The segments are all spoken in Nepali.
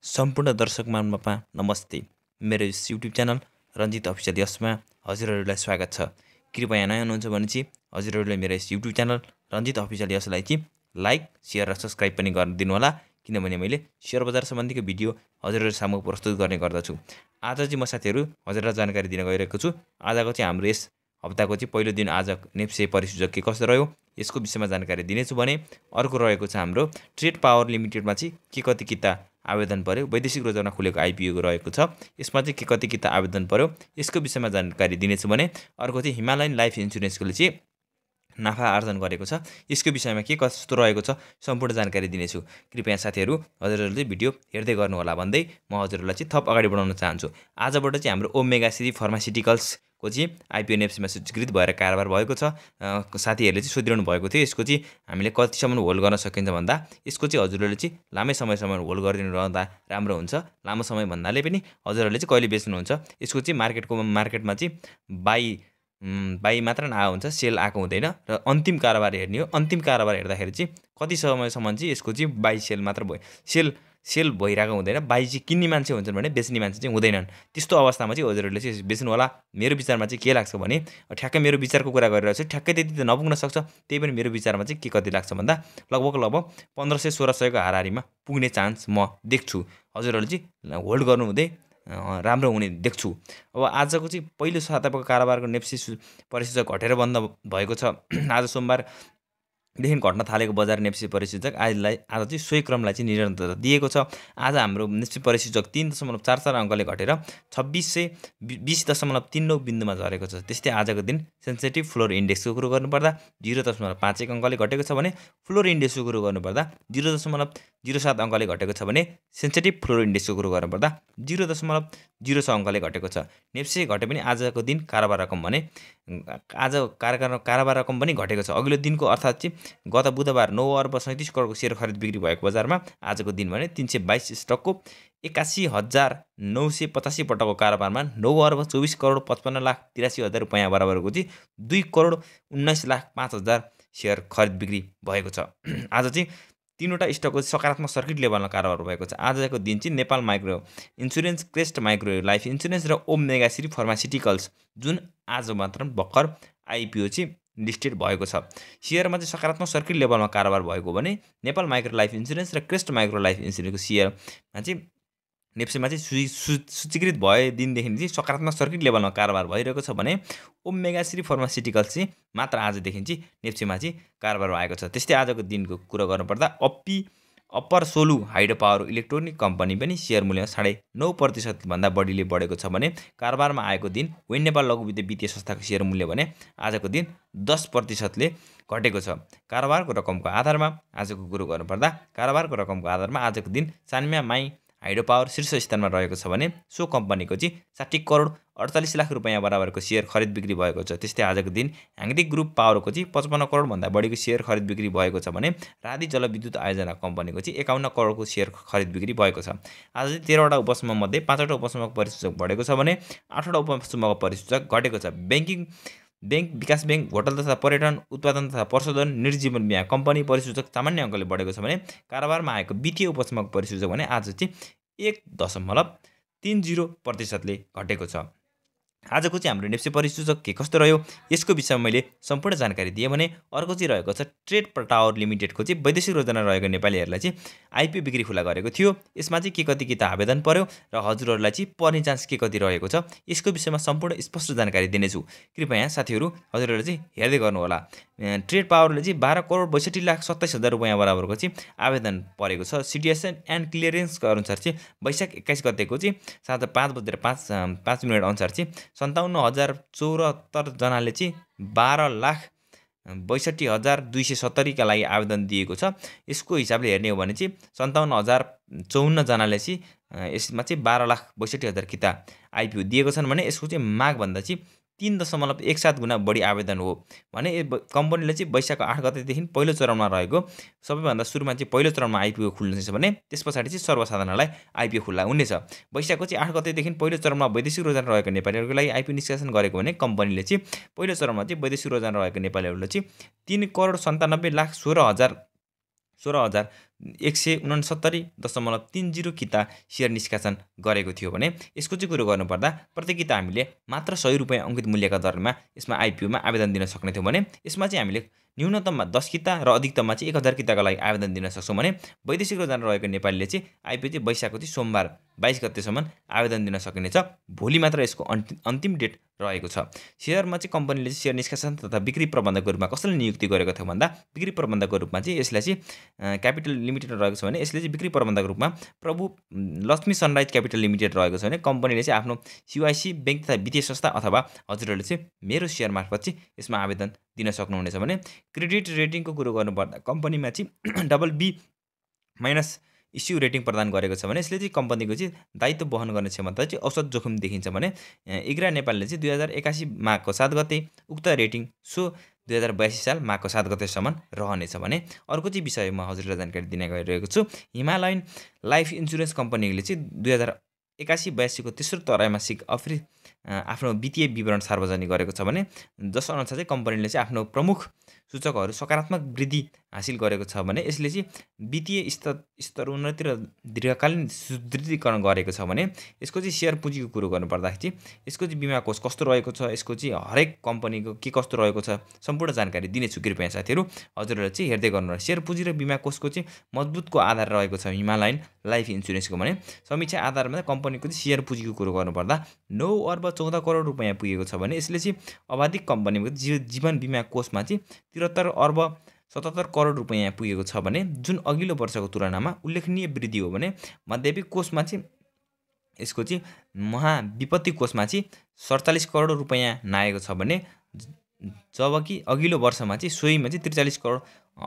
सम्पूर्ण दर्शक महानुभावमा नमस्ते। मेरो यस युट्युब च्यानल रञ्जित अफिसियल यसमा हजुरहरूलाई स्वागत छ। कृपया नयाँ हुनुहुन्छ भने चाहिँ हजुरहरूले मेरो यस युट्युब च्यानल रञ्जित अफिसियल यसलाई चाहिँ लाइक, सेयर र सब्सक्राइब पनि गरिदिनु होला, किनभने मैले सेयर बजार सम्बन्धीको भिडियो हजुरहरू सामु प्रस्तुत गर्ने गर्दछु। आज चाहिँ म साथीहरू हजुरलाई जानकारी दिन गइरहेको छु। आजको चाहिँ हाम्रो यस हप्ताको चाहिँ पहिलो दिन आज नेप्से परिसूचक के कस्तो रह्यो यसको विषयमा जानकारी दिनेछु भने अर्को रहेको छ हाम्रो ट्रेड पावर लिमिटेडमा चाहिँ के कति किता आवेदन पर्यो, वैदेशिक रोजगारमा खुलेको आइपिओ रहेको छ, यसमा चाहिँ के कति किता आवेदन पर्यो यसको विषयमा जानकारी दिनेछु भने अर्को चाहिँ हिमालयन लाइफ इन्सुरेन्सले चाहिँ नाफा आर्जन गरेको छ, यसको विषयमा के कस्तो रहेको छ सम्पूर्ण जानकारी दिनेछु। कृपया साथीहरू हजुरहरूले भिडियो हेर्दै गर्नुहोला भन्दै म हजुरहरूलाई चाहिँ थप अगाडि बढाउन चाहन्छु। आजबाट चाहिँ हाम्रो ओमेगा श्री फार्मास्युटिकल्सको चाहिँ आइपिओ नेप्सीमा सूचीकृत भएर कारोबार भएको छ। साथीहरूले चाहिँ सोधिरहनु भएको थियो यसको चाहिँ हामीले कतिसम्म होल्ड गर्न सकिन्छ भन्दा यसको चाहिँ हजुरहरूले चाहिँ लामै समयसम्म होल्ड गरिदिनु रहँदा राम्रो हुन्छ। लामो समय भन्नाले पनि हजुरहरूले चाहिँ कहिले बेच्नुहुन्छ, यसको चाहिँ मार्केटमा चाहिँ बाई मात्र नआएको हुन्छ, सेल आएको हुँदैन र अन्तिम कारोबार हेर्ने हो। अन्तिम कारोबार हेर्दाखेरि चाहिँ कति समयसम्म चाहिँ यसको चाहिँ बाई सेल मात्र भयो, सेल भइरहेको हुँदैन। बाई चाहिँ किन्ने मान्छे हुन्छन् भने बेच्ने मान्छे चाहिँ हुँदैनन्। त्यस्तो अवस्थामा चाहिँ हजुरहरूले चाहिँ बेच्नु होला। मेरो विचारमा चाहिँ के लाग्छ भने ठ्याक्कै मेरो विचारको कुरा गरिरहेको छु, ठ्याक्कै त्यति त नपुग्न सक्छ। त्यही पनि मेरो विचारमा चाहिँ के कति लाग्छ भन्दा लगभग 1500-1600को हाराहारीमा पुग्ने चान्स म देख्छु। हजुरहरूले चाहिँ होल्ड गर्नु हुँदै राम्रो हुने देख्छु। अब आजको चाहिँ पहिलो साताको कारोबारको नेप्सी परिसूचक घटेर बन्द भएको छ। आज सोमबारदेखि घट्न थालेको बजार नेप्सी परिसूचक आज चाहिँ सोही क्रमलाई चाहिँ निरन्तरता दिएको छ। आज हाम्रो नेप्सी परिसूचक 3.44 अङ्कले घटेर 2620.39 बिन्दुमा झरेको छ। त्यस्तै आजको दिन सेन्सिटिभ फ्लोर इन्डेक्सको कुरो गर्नुपर्दा 0.51 अङ्कले घटेको छ भने फ्लोर इन्डेक्सको कुरो गर्नुपर्दा 0.07 अङ्कले घटेको छ भने सेन्सिटिभ फ्लोर इन्डेक्सको कुरो गर्नुपर्दा 0.06 अङ्कले घटेको छ। नेप्से घटे पनि आजको दिन कारोबार रकम भने आज कारोबार रकम पनि घटेको छ। अघिल्लो दिनको अर्थात् चाहिँ गत बुधबार 9 अर्ब 37 करोडको सेयर खरिद बिक्री भएको बजारमा आजको दिन भने 322 स्टकको 81,985 पटकको कारोबारमा 9 अर्ब 24 करोड 55 लाख 83 हजार रुपैयाँ बराबरको चाहिँ 2 करोड 19 लाख 5 हजार सेयर खरिद बिक्री भएको छ। आज चाहिँ तीनवटा स्टकको सकारात्मक सर्किट लेभलमा कारोबार भएको छ। आजको दिन चाहिँ Nepal micro insurance, crest micro life insurance र ओमेगा श्री फार्मास्युटिकल्स जुन आज मात्र भर्खर आइपिओ चाहिँ लिस्टेड भएको छ, सेयरमा चाहिँ सकारात्मक सर्किट लेभलमा कारोबार भएको भने नेपाल माइक्रो लाइफ इन्सुरेन्स र क्रेस्ट माइक्रो लाइफ इन्सुरेन्सको सेयरमा चाहिँ नेप्सीमा चाहिँ सूचीकृत भए दिनदेखि चाहिँ सकारात्मक सर्किट लेभलमा कारोबार भइरहेको छ भने ओमेगा श्री फार्मास्युटिकल्स चाहिँ मात्र आजदेखि चाहिँ नेप्सीमा चाहिँ कारोबार भएको छ। त्यस्तै आजको दिनको कुरा गर्नुपर्दा upper Solu hydro power electronic company पनि सेयर मूल्य 9.5% भन्दा बढीले बढेको छ भने कारोबारमा आएको दिन विन नेपाल लघुवित्त वित्तीय संस्थाको सेयर मूल्य भने आजको दिन 10%ले घटेको छ। कारोबारको रकमको आधारमा आजको कुरो गर्नुपर्दा कारोबारको रकमको आधारमा आजको दिन सान्म्या माई हाइड्रो पावर शीर्ष स्थानमा रहेको छ भने सो कम्पनीको चाहिँ 60 करोड 48 लाख रुपैयाँ बराबरको सेयर खरिद बिक्री भएको छ। त्यस्तै आजको दिन ह्याङदी ग्रुप पावरको चाहिँ 55 करोडभन्दा बढीको सेयर खरिद बिक्री भएको छ भने राधि जलविद्युत आयोजना कम्पनीको चाहिँ 51 करोडको सेयर खरिद बिक्री भएको छ। आज चाहिँ 13वटा उपसमूह मध्ये 5वटा उपसमूहको परिसूचक बढेको छ भने 8वटा उपसमूहको परिसूचक घटेको छ। बैंक, विकास बैंक, होटल तथा पर्यटन, उत्पादन तथा प्रशोधन, निर्जीवन बिमा कम्पनी परिसूचक सामान्य अङ्कले बढेको छ भने कारोबारमा आएको वित्तीय उपसमूहको परिसूचक भने आज चाहिँ 1.30%ले घटेको छ। आजको चाहिँ हाम्रो नेप्से परिसूचक के कस्तो रह्यो यसको विषयमा मैले सम्पूर्ण जानकारी दिएँ भने अर्को चाहिँ रहेको छ ट्रेड टावर लिमिटेडको चाहिँ वैदेशिक रोजगारमा रहेको नेपालीहरूलाई चाहिँ आइपिओ बिक्री खुला गरेको थियो। यसमा चाहिँ के कति किता आवेदन पर्यो र हजुरहरूलाई चाहिँ पर्ने चान्स के कति रहेको छ यसको विषयमा सम्पूर्ण स्पष्ट जानकारी दिनेछु। कृपया साथीहरू हजुरहरूले चाहिँ हेर्दै गर्नुहोला। ट्रेड पावरले चाहिँ 12 करोड 62 लाख 27 हजार रुपैयाँ बराबरको चाहिँ आवेदन परेको छ। सिटिएसन एन्ड क्लियरेन्सको अनुसार चाहिँ वैशाख 21 गतेको चाहिँ साँझ 5:05 अनुसार चाहिँ 57,074 जनाले चाहिँ 12,62,270 का लागि आवेदन दिएको छ। यसको हिसाबले हेर्ने हो भने चाहिँ 57,054 जनाले चाहिँ यसमा चाहिँ 12,62,000 किता आइपिओ दिएको छन् भने यसको चाहिँ मागभन्दा चाहिँ 3.17 गुणा बढी आवेदन हो भने कम्पनीले चाहिँ वैशाख 8 गतेदेखि पहिलो चरणमा रहेको सबैभन्दा सुरुमा चाहिँ पहिलो चरणमा आइपिओ खुल्नेछ भने त्यस पछाडि चाहिँ सर्वसाधारणलाई आइपिओ खुल्ला हुनेछ। वैशाखको चाहिँ 8 गतेदेखि पहिलो चरणमा वैदेशिक रोजगार रहेको नेपालीहरूको लागि आइपिओ निष्कासन गरेको भने कम्पनीले चाहिँ पहिलो चरणमा चाहिँ वैदेशिक रोजगार रहेको नेपालीहरूलाई चाहिँ 3 करोड 97 लाख 16 हजार 169.30 किता सेयर निष्कासन गरेको थियो भने यसको चाहिँ कुरो गर्नुपर्दा प्रत्येक किता हामीले मात्र 100 रुपैयाँ अङ्कित मूल्यका दरमा यसमा आइपिओमा आवेदन दिन सक्ने थियौँ भने यसमा चाहिँ हामीले न्यूनतममा 10 किता र अधिकतममा चाहिँ 1000 किताका लागि आवेदन दिन सक्छौँ भने वैदेशिक रोजगारमा रहेको नेपालीले चाहिँ आइपिओ चाहिँ वैशाखको चाहिँ सोमबार 22 गतेसम्म आवेदन दिन सकिनेछ। भोलि मात्र यसको अन्तिम डेट रहेको छ। सेयरमा चाहिँ कम्पनीले चाहिँ सेयर निष्कासन तथा बिक्री प्रबन्धकको रूपमा कसैले नियुक्ति गरेको थियो भन्दा बिक्री प्रबन्धकको रूपमा चाहिँ यसलाई चाहिँ क्यापिटल लिमिटेड रहेको छ भने यसले चाहिँ बिक्री प्रबन्धकको रूपमा प्रभु लक्ष्मी सनराइज क्यापिटल लिमिटेड रहेको छ भने कम्पनीले चाहिँ आफ्नो सिवाइसी बैंक तथा वित्तीय संस्था अथवा हजुरहरूले चाहिँ मेरो सेयर मार्फत चाहिँ यसमा आवेदन दिन सक्नुहुनेछ भने क्रेडिट रेटिङको कुरो गर्नुपर्दा कम्पनीमा चाहिँ BB- इस्यु रेटिङ प्रदान गरेको छ भने यसले चाहिँ कम्पनीको चाहिँ दायित्व वहन गर्ने क्षमता चाहिँ औसत जोखिम देखिन्छ भने इग्रा नेपालले चाहिँ 2081 माघको 7 गते उक्त रेटिङ सो 2082 साल माघको 7 गतेसम्म रहनेछ भने अर्को चाहिँ विषयमा हजुरलाई जानकारी दिन गइरहेको छु। हिमालयन लाइफ इन्सुरेन्स कम्पनीले चाहिँ 2081-82 को तेस्रो त्रैमासिक आफ्नो वित्तीय विवरण सार्वजनिक गरेको छ भने जसअनुसार चाहिँ कम्पनीले चाहिँ आफ्नो प्रमुख सूचकहरू सकारात्मक वृद्धि हासिल गरेको छ भने यसले चाहिँ वित्तीय स्तर उन्नति र दीर्घकालीन सुदृढीकरण गरेको छ भने यसको चाहिँ सेयर पुँजीको कुरो गर्नुपर्दाखेरि चाहिँ यसको चाहिँ बिमा कोष कस्तो रहेको छ, यसको चाहिँ हरेक कम्पनीको के कस्तो रहेको छ सम्पूर्ण जानकारी दिनेछु कृपया साथीहरू हजुरहरूले चाहिँ हेर्दै गर्नुहोला। सेयर पुँजी र बिमा कोषको चाहिँ मजबुतको आधार रहेको छ हिमालयन लाइफ इन्सुरेन्सको भने समीक्षा आधारमा कम्पनीको चाहिँ सेयर पुँजीको कुरो गर्नुपर्दा 9 अर्ब 14 करोड रुपैयाँ पुगेको छ भने यसले चाहिँ अबाधिक कम्पनीको जीवन बिमा कोषमा चाहिँ 73 अर्ब 77 करोड रुपैयाँ पुगेको छ भने जुन अघिल्लो वर्षको तुलनामा उल्लेखनीय वृद्धि हो भने माध्यमिक कोषमा चाहिँ यसको चाहिँ महाविपत्ति कोषमा चाहिँ 47 करोड रुपैयाँ नागेको छ भने जबकि अघिल्लो वर्षमा चाहिँ सोहीमा चाहिँ 43 करोड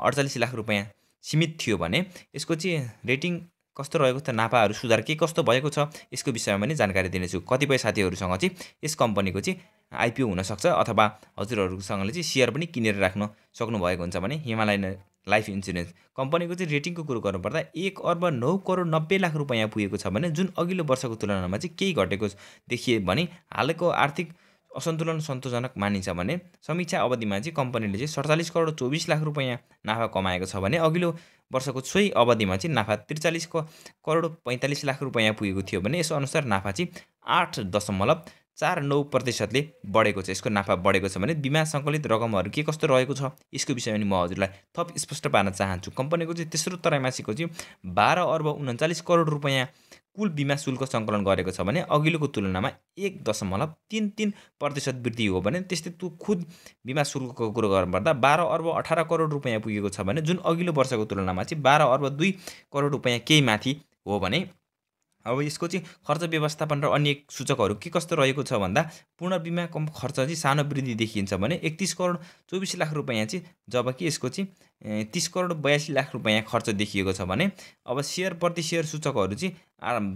48 लाख रुपैयाँ सीमित थियो भने यसको चाहिँ रेटिङ कस्तो रहेको छ, नाफाहरू सुधार के कस्तो भएको छ यसको विषयमा पनि जानकारी दिनेछु। कतिपय साथीहरूसँग चाहिँ यस कम्पनीको चाहिँ आइपिओ हुनसक्छ अथवा हजुरहरूसँगले चाहिँ सेयर पनि किनेर राख्न सक्नुभएको हुन्छ भने हिमालयन लाइफ इन्सुरेन्स कम्पनीको चाहिँ रेटिङको कुरो गर्नुपर्दा 1 अर्ब 9 करोड 90 लाख रुपैयाँ पुगेको छ भने जुन अघिल्लो वर्षको तुलनामा चाहिँ केही घटेको देखिए भने हालको आर्थिक असन्तुलन सन्तोषजनक मानिन्छ भने समीक्षा अवधिमा चाहिँ कम्पनीले चाहिँ 47 करोड 24 लाख रुपैयाँ नाफा कमाएको छ भने अघिल्लो वर्षको सोही अवधिमा चाहिँ नाफा 43 करोड 45 लाख रुपैयाँ पुगेको थियो भने यस अनुसार नाफा चाहिँ 8.49% बढेको छ। यसको नाफा बढेको छ भने बिमा सङ्कलित रकमहरू के कस्तो रहेको छ यसको विषयमा म हजुरलाई थप स्पष्ट पार्न चाहन्छु। कम्पनीको चाहिँ तेस्रो त्रैमासिकको चाहिँ 12 अर्ब 39 करोड रुपैयाँ कुल बिमा शुल्क सङ्कलन गरेको छ भने अघिल्लोको तुलनामा 1.33% वृद्धि हो भने त्यस्तै खुद बिमा शुल्कको कुरो गर्नुपर्दा 12 अर्ब 18 करोड रुपैयाँ पुगेको छ भने जुन अघिल्लो वर्षको तुलनामा चाहिँ 12 अर्ब 2 करोड रुपैयाँ केही माथि हो भने अब यसको चाहिँ खर्च व्यवस्थापन र अन्य सूचकहरू के कस्तो रहेको छ भन्दा पूर्ण बिमा कम खर्च चाहिँ सानो वृद्धि देखिन्छ भने 31 करोड 24 लाख रुपैयाँ चाहिँ जबकि यसको चाहिँ 30 करोड 82 लाख रुपैयाँ खर्च देखिएको छ भने अब सेयर प्रति सेयर सूचकहरू चाहिँ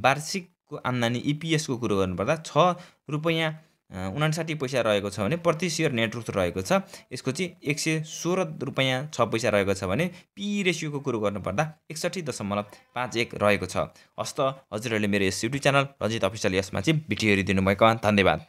वार्षिकको आम्दानी इपिएसको कुरो गर्नुपर्दा 6 रुपैयाँ 59 पैसा रहेको छ भने प्रति सेयर नेटवर्थ रहेको छ यसको चाहिँ 116 रुपैयाँ 6 पैसा रहेको छ भने पी रेसियोको कुरो गर्नुपर्दा 61.51 रहेको छ। हस्त हजुरहरूले मेरो यस युट्युब च्यानल रन्जित अफिसियल यसमा चाहिँ भिडियो हेरिदिनु भएकोमा धन्यवाद।